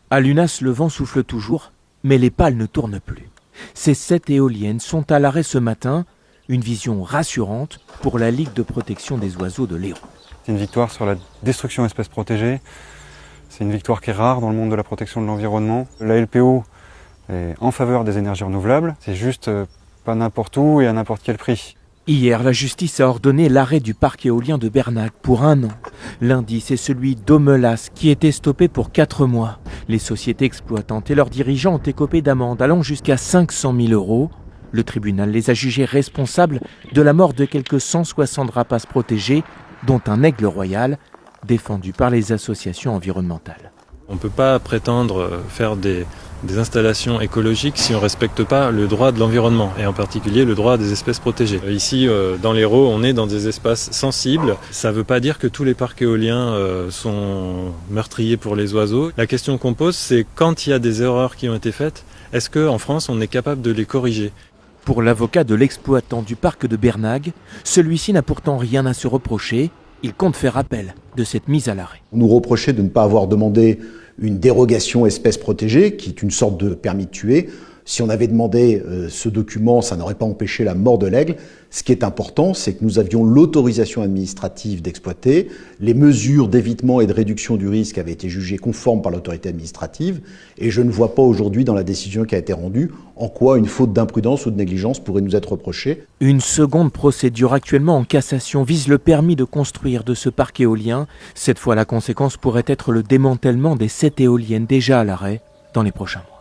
À Lunas, le vent souffle toujours, mais les pales ne tournent plus. Ces 7 éoliennes sont à l'arrêt ce matin, une vision rassurante pour la Ligue de protection des oiseaux de l'Hérault. C'est une victoire sur la destruction d'espèces protégées. C'est une victoire qui est rare dans le monde de la protection de l'environnement. La LPO est en faveur des énergies renouvelables. C'est juste pas n'importe où et à n'importe quel prix. Hier, la justice a ordonné l'arrêt du parc éolien de Bernac pour 1 an. Lundi, c'est celui d'Aumelas qui était stoppé pour 4 mois. Les sociétés exploitantes et leurs dirigeants ont écopé d'amendes allant jusqu'à 500 000 €. Le tribunal les a jugés responsables de la mort de quelques 160 rapaces protégés, dont un aigle royal, défendu par les associations environnementales. On ne peut pas prétendre faire des installations écologiques si on ne respecte pas le droit de l'environnement, et en particulier le droit des espèces protégées. Ici, dans l'Hérault, on est dans des espaces sensibles. Ça ne veut pas dire que tous les parcs éoliens sont meurtriers pour les oiseaux. La question qu'on pose, c'est quand il y a des erreurs qui ont été faites, est-ce qu'en France, on est capable de les corriger ? Pour l'avocat de l'exploitant du parc de Bernac, celui-ci n'a pourtant rien à se reprocher. Il compte faire appel de cette mise à l'arrêt. On nous reprochait de ne pas avoir demandé une dérogation espèce protégée, qui est une sorte de permis de tuer. Si on avait demandé ce document, ça n'aurait pas empêché la mort de l'aigle. Ce qui est important, c'est que nous avions l'autorisation administrative d'exploiter. Les mesures d'évitement et de réduction du risque avaient été jugées conformes par l'autorité administrative. Et je ne vois pas aujourd'hui, dans la décision qui a été rendue, en quoi une faute d'imprudence ou de négligence pourrait nous être reprochée. Une seconde procédure actuellement en cassation vise le permis de construire de ce parc éolien. Cette fois, la conséquence pourrait être le démantèlement des 7 éoliennes déjà à l'arrêt dans les prochains mois.